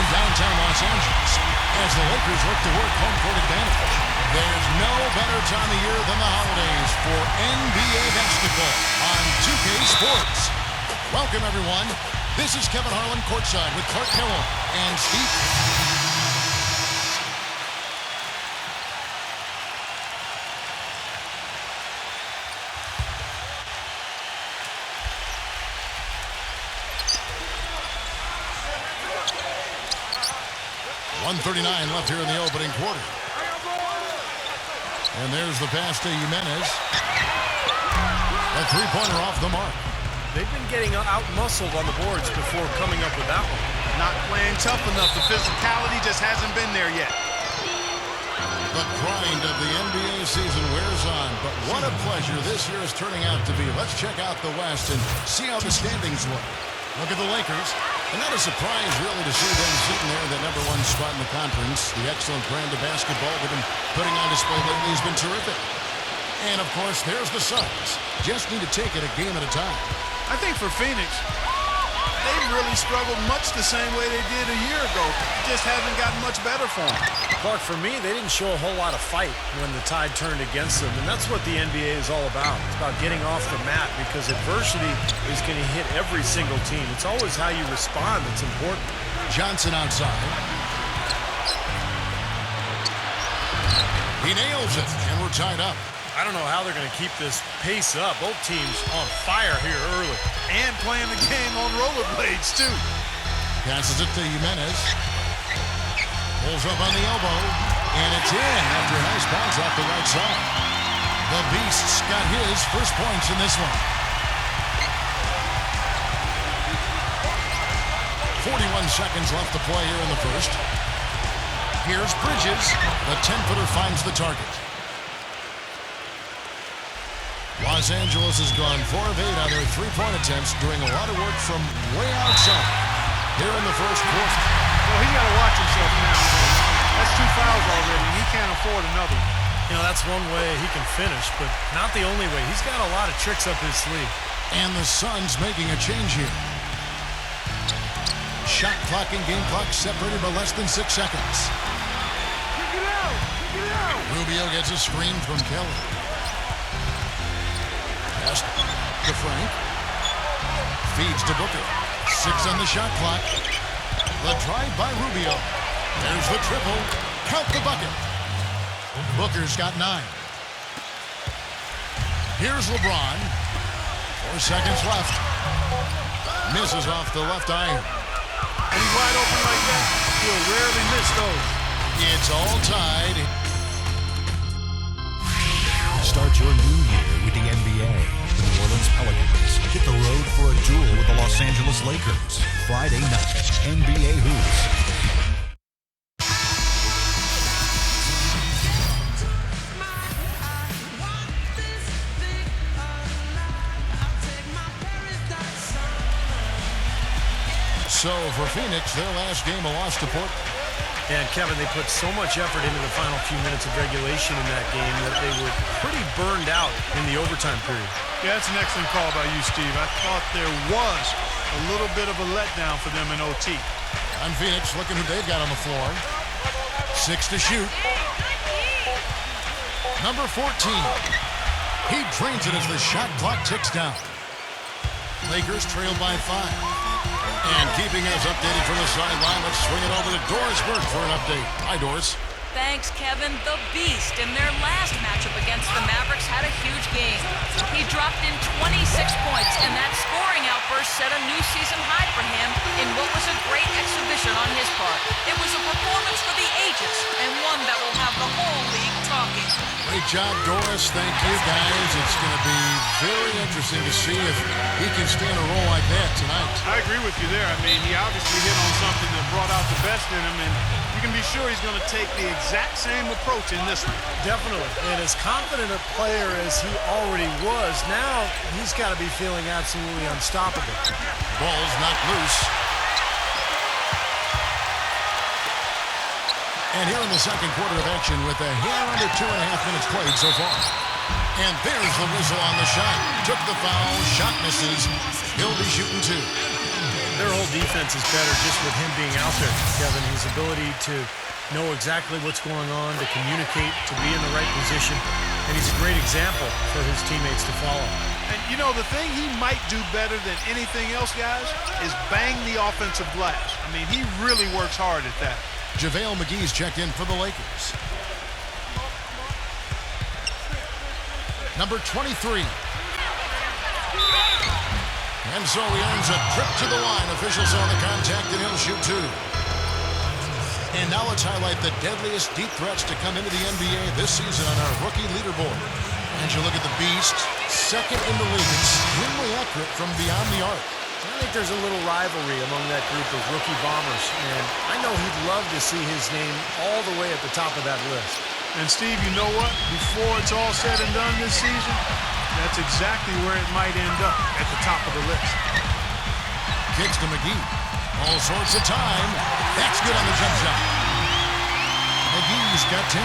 in downtown Los Angeles as the Lakers look to work home court advantage. There's no better time of year than the holidays for NBA basketball on 2K Sports. Welcome, everyone. This is Kevin Harlan courtside with Clark Kellogg and Steve. .139 left here in the opening quarter. And there's the pass to Jimenez. A three-pointer off the mark. They've been getting out-muscled on the boards before coming up with that one. Not playing tough enough. The physicality just hasn't been there yet. The grind of the NBA season wears on, but what a pleasure this year is turning out to be. Let's check out the West and see how the standings look. Look at the Lakers. And not a surprise, really, to see them sitting there in the #1 spot in the conference. The excellent brand of basketball they've been putting on display lately has been terrific. And, of course, there's the Suns. Just need to take it a game at a time. I think for Phoenix, they've really struggled much the same way they did a year ago. It just hasn't gotten much better for them. Clark, for me, they didn't show a whole lot of fight when the tide turned against them, and that's what the NBA is all about. It's about getting off the mat because adversity is going to hit every single team. It's always how you respond that's important. Johnson outside. He nails it, and we're tied up. I don't know how they're going to keep this pace up. Both teams on fire here early. And playing the game on rollerblades, too. Passes it to Jimenez. Pulls up on the elbow. And it's in after a nice bounce off the right side. The Beasts got his first points in this one. 41 seconds left to play here in the first. Here's Bridges. The 10-footer finds the target. Los Angeles has gone 4 of 8 on their three-point attempts, doing a lot of work from way outside here in the first quarter. Well, he's got to watch himself now. That's 2 fouls already, and he can't afford another. You know, that's one way he can finish, but not the only way. He's got a lot of tricks up his sleeve. And the Suns making a change here. Shot clock and game clock separated by less than 6 seconds. Kick it out! Kick it out! Rubio gets a screen from Kelly. Pass to Frank. Feeds to Booker. 6 on the shot clock. The drive by Rubio. There's the triple. Count the bucket. Booker's got 9. Here's LeBron. 4 seconds left. Misses off the left iron. And he's wide open like that. He'll rarely miss those. It's all tied. Start your new year with the NBA. The New Orleans Pelicans hit the road for a duel with the Los Angeles Lakers. Friday night, NBA Hoops. So for Phoenix, their last game a loss to Portland. And Kevin, they put so much effort into the final few minutes of regulation in that game that they were pretty burned out in the overtime period. Yeah, that's an excellent call by you, Steve. I thought there was a little bit of a letdown for them in OT. On Phoenix, looking who they've got on the floor. 6 to shoot. Number 14. He drains it as the shot clock ticks down. Lakers trailed by 5. And keeping us updated from the sideline, let's swing it over to Doris Burke for an update. Hi, Doris. Thanks, Kevin. The Beast in their last matchup against the Mavericks had a huge game. He dropped in 26 points, and that scoring outburst set a new season high for him in what was a great exhibition on his part. It was a performance for the ages, and one that will have the whole league talking. Great job, Doris. Thank you, guys. It's going to be very interesting to see if he can stand a role like that tonight. I agree with you there. I mean, he obviously hit on something that brought out the best in him, and you can be sure he's going to take the exact same approach in this one. Definitely. And as confident a player as he already was, now he's got to be feeling absolutely unstoppable. Ball's not loose. And here in the second quarter of action with a hair under 2.5 minutes played so far. And there's the whistle on the shot. Took the foul. Shot misses. He'll be shooting 2. Their whole defense is better just with him being out out there, Kevin. His ability to know exactly what's going on, to communicate, to be in the right position. And he's a great example for his teammates to follow. And, you know, the thing he might do better than anything else, guys, is bang the offensive glass. I mean, he really works hard at that. JaVale McGee's checked in for the Lakers. Number 23. And so he earns a trip to the line. Officials saw the contact, and he'll shoot two. And now let's highlight the deadliest deep threats to come into the NBA this season on our rookie leaderboard. And you look at the Beast, second in the league, extremely accurate from beyond the arc. I think there's a little rivalry among that group of rookie bombers, and I know he'd love to see his name all the way at the top of that list. And, Steve, you know what? Before it's all said and done this season, that's exactly where it might end up, at the top of the list. Kicks to McGee. All sorts of time. That's good on the jump shot. McGee's got 10.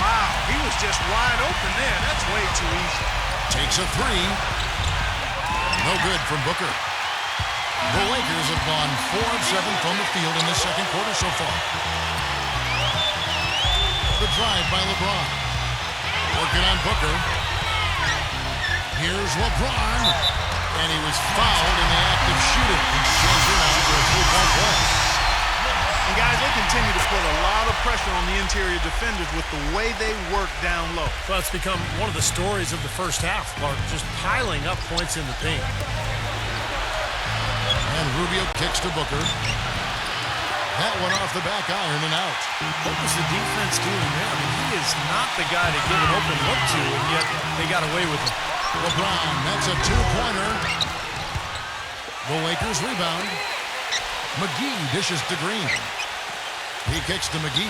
Wow, he was just wide open there. That's way too easy. Takes a three. No good from Booker. The Lakers have gone 4 of 7 from the field in the second quarter so far. The drive by LeBron. Working on Booker. Here's LeBron. And he was fouled in the act of shooting. Goes in out for a 3-point play. And, guys, they continue to put a lot of pressure on the interior defenders with the way they work down low. Well, it's become one of the stories of the first half, Clark, just piling up points in the paint. And Rubio kicks to Booker. That one off the back iron and out. What was the defense doing there? I mean, he is not the guy to give an open look to, and yet they got away with it. LeBron, that's a two-pointer. The Lakers rebound. McGee dishes to Green. He kicks to McGee.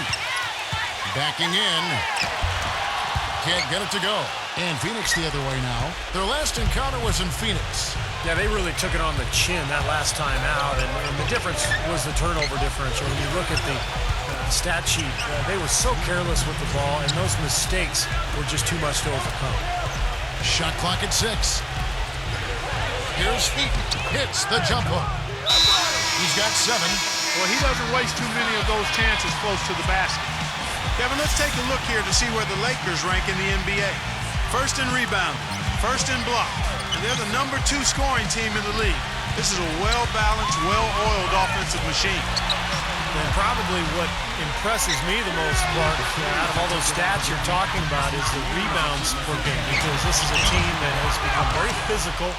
Backing in. Can't get it to go. And Phoenix the other way now. Their last encounter was in Phoenix. Yeah, they really took it on the chin that last time out, and the difference was the turnover differential. When you look at the stat sheet, they were so careless with the ball, and those mistakes were just too much to overcome. Shot clock at 6. Here's Heat. Hits the jump hook. He's got 7. Well, he doesn't waste too many of those chances close to the basket. Kevin, let's take a look here to see where the Lakers rank in the NBA. First in rebound, first in block. And they're the number 2 scoring team in the league. This is a well-balanced, well-oiled offensive machine. And probably what impresses me the most, Clark, out of all those stats you're talking about is the rebounds per game, because this is a team that has become very physical.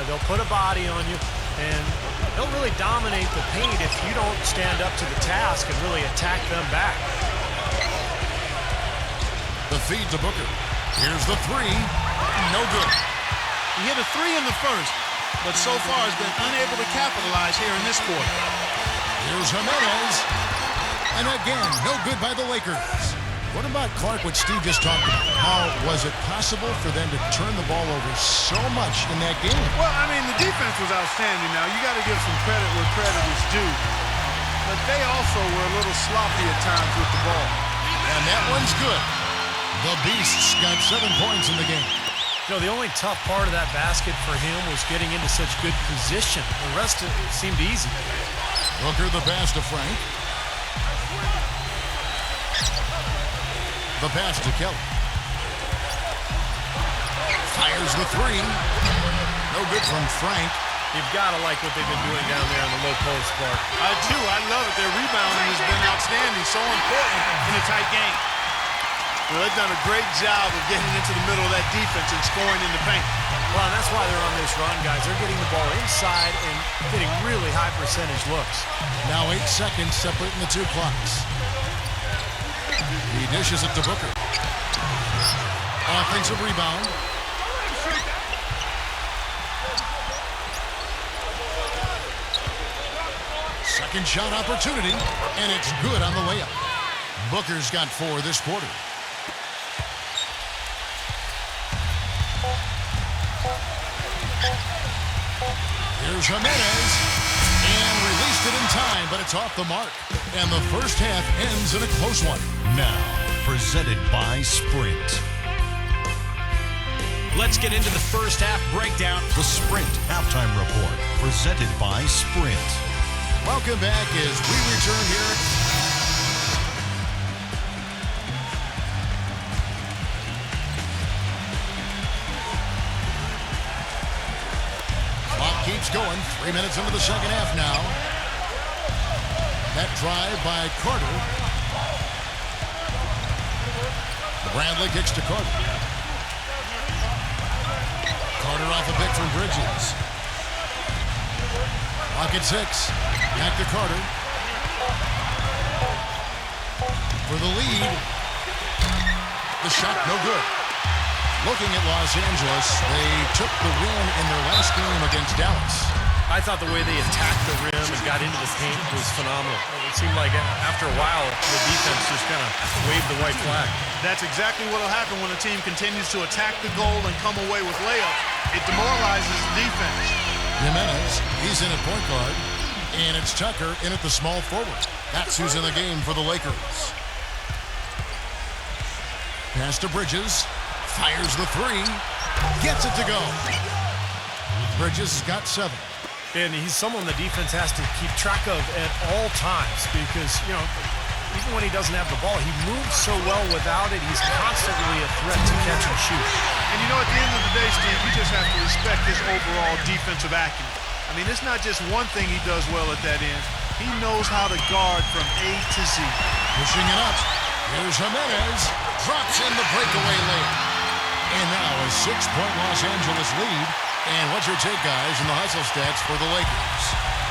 They'll put a body on you, and they'll really dominate the paint if you don't stand up to the task and really attack them back. The feed to Booker. Here's the 3. No good. He hit a 3 in the first, but so far has been unable to capitalize here in this quarter. Here's Jimenez. And again, no good by the Lakers. What about Clark, what Steve just talked about? How was it possible for them to turn the ball over so much in that game? Well, I mean, the defense was outstanding. Now, you got to give some credit where credit is due. But they also were a little sloppy at times with the ball. And that one's good. The Beasts got 7 points in the game. You know, the only tough part of that basket for him was getting into such good position. The rest of it seemed easy. Booker the pass to Frank. The pass to Kelly. Fires the 3. No good from Frank. You've got to like what they've been doing down there in the low post, Clark. I do. I love it. Their rebounding has been outstanding. So important in a tight game. Well, they've done a great job of getting into the middle of that defense and scoring in the paint. Well, and that's why they're on this run, guys. They're getting the ball inside and getting really high percentage looks. Now 8 seconds separating the 2 clocks. He dishes it to Booker. Offensive rebound. Second shot opportunity, and it's good on the layup. Booker's got 4 this quarter. Here's Jimenez, and released it in time, but it's off the mark. And the first half ends in a close one. Now, presented by Sprint. Let's get into the first half breakdown. The Sprint Halftime Report, presented by Sprint. Welcome back as we return gets going. 3 minutes into the second half now. That drive by Carter. Bradley kicks to Carter. Carter off a pick from Bridges. Clock at 6. Back to Carter. For the lead. The shot no good. Looking at Los Angeles, they took the win in their last game against Dallas. I thought the way they attacked the rim and got into the paint was phenomenal. It seemed like after a while, the defense just kind of waved the white flag. That's exactly what will happen when a team continues to attack the goal and come away with layups. It demoralizes the defense. Jimenez, he's in at point guard. And it's Tucker in at the small forward. That's who's in the game for the Lakers. Pass to Bridges. Fires the three. Gets it to go. Bridges has got 7. And he's someone the defense has to keep track of at all times because, you know, even when he doesn't have the ball, he moves so well without it. He's constantly a threat to catch and shoot. And you know, at the end of the day, Steve, you just have to respect his overall defensive acumen. I mean, it's not just one thing he does well at that end. He knows how to guard from A to Z. Pushing it up. Here's Jimenez. Drops in the breakaway layup. And now a 6-point Los Angeles lead. And what's your take, guys, in the hustle stats for the Lakers?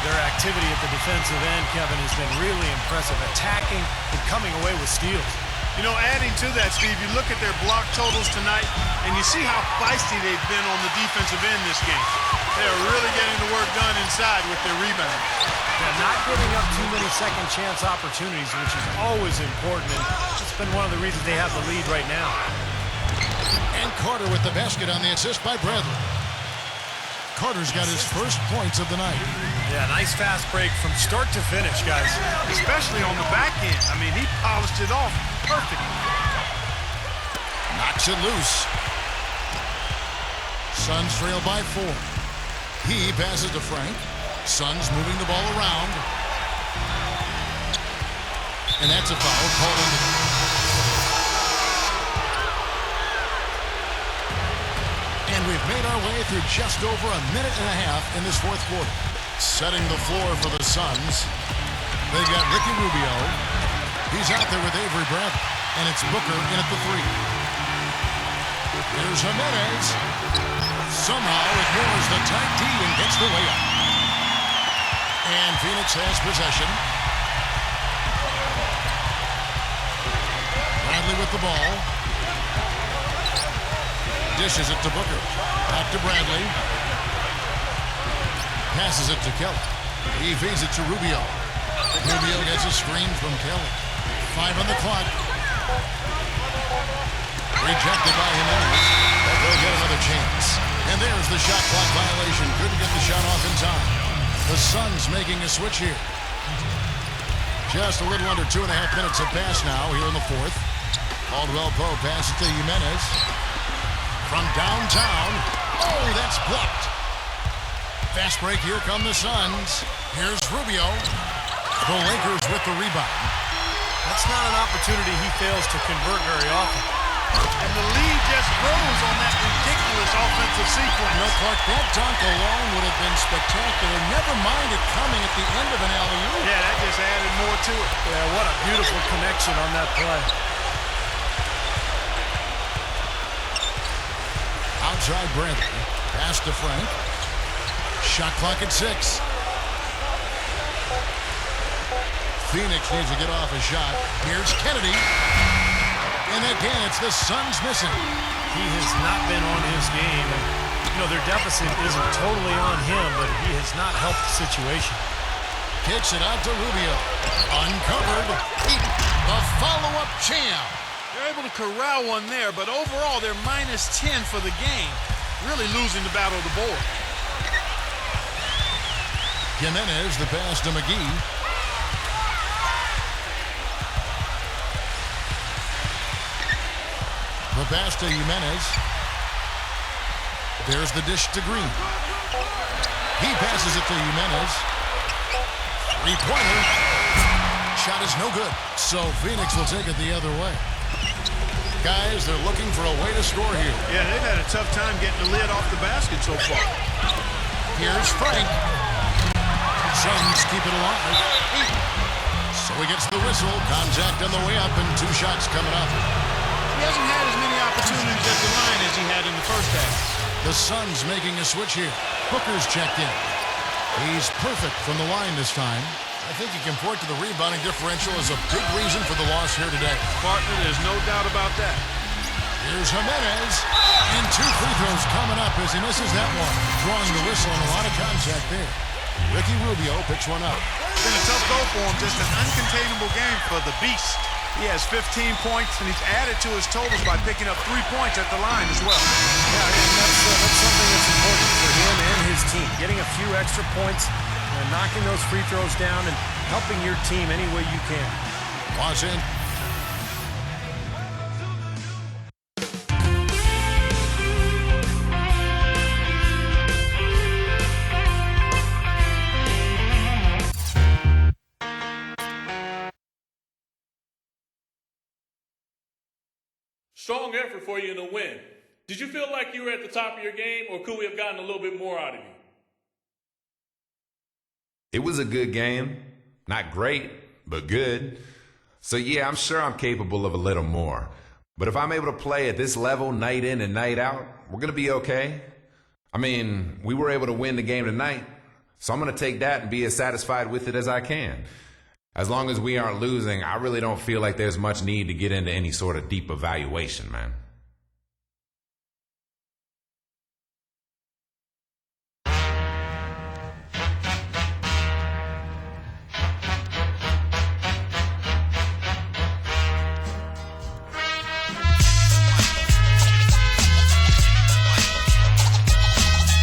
Their activity at the defensive end, Kevin, has been really impressive. Attacking and coming away with steals. You know, adding to that, Steve, you look at their block totals tonight, and you see how feisty they've been on the defensive end this game. They're really getting the work done inside with their rebounds. They're not giving up too many second chance opportunities, which is always important, and it's been one of the reasons they have the lead right now. And Carter with the basket on the assist by Bradley. Carter's got his first points of the night. Yeah, nice fast break from start to finish, guys. Especially on the back end. I mean, he polished it off perfect. Knocks it loose. Suns trail by 4. He passes to Frank. Suns moving the ball around. And that's a foul called on the... And we've made our way through just over a minute and a half in this fourth quarter. Setting the floor for the Suns. They got Ricky Rubio. He's out there with Avery Bradley. And it's Booker in at the 3. Here's Jimenez. Somehow ignores the tight D and gets the layup. And Phoenix has possession. Bradley with the ball. Dishes it to Booker. Back to Bradley. Passes it to Kelly. He feeds it to Rubio. Rubio gets a screen from Kelly. 5 on the clock. Rejected by Jimenez. But they'll get another chance. And there's the shot clock violation. Couldn't get the shot off in time. The Suns making a switch here. Just a little under 2.5 minutes have passed now here in the fourth. Caldwell Pope passes to Jimenez. From downtown. Oh, that's blocked. Fast break. Here come the Suns. Here's Rubio. The Lakers with the rebound. That's not an opportunity he fails to convert very often. And the lead just grows on that ridiculous offensive sequence. No, Clark, that dunk alone would have been spectacular. Never mind it coming at the end of an alley-oop. Yeah, that just added more to it. Yeah, what a beautiful connection on that play. Outside Bradley. Pass to Frank. Shot clock at 6. Phoenix needs to get off a shot. Here's Kennedy. And again, it's the Suns missing. He has not been on his game. And, you know, their deficit isn't totally on him, but he has not helped the situation. Kicks it out to Rubio. Uncovered. The follow-up champ. They're able to corral one there, but overall, they're -10 for the game. Really losing the battle of the board. Jimenez, the pass to McGee. The pass to Jimenez. There's the dish to Green. He passes it to Jimenez. Three-pointer. Shot is no good. So Phoenix will take it the other way. Guys, they're looking for a way to score here. Yeah, they've had a tough time getting the lid off the basket so far. Here's Frank. Suns keep it alive. So he gets the whistle. Contact on the way up and 2 shots coming up. He hasn't had as many opportunities at the line as he had in the first half. The Suns making a switch here. Booker's checked in. He's perfect from the line this time. I think you can point to the rebounding differential as a big reason for the loss here today. Partner, there's no doubt about that. Here's Jimenez. And 2 free throws coming up as he misses that one. Drawing the whistle and a lot of contact there. Ricky Rubio picks one up. It's been a tough go for him. Just an uncontainable game for the Beast. He has 15 points, and he's added to his totals by picking up 3 points at the line as well. Yeah, and that's something that's important for him and his team. Getting a few extra points, knocking those free throws down, and helping your team any way you can. Was in. Strong effort for you in a win. Did you feel like you were at the top of your game, or could we have gotten a little bit more out of you? It was a good game. Not great, but good. So yeah, I'm sure I'm capable of a little more. But if I'm able to play at this level night in and night out, we're going to be okay. I mean, we were able to win the game tonight, so I'm going to take that and be as satisfied with it as I can. As long as we aren't losing, I really don't feel like there's much need to get into any sort of deep evaluation, man.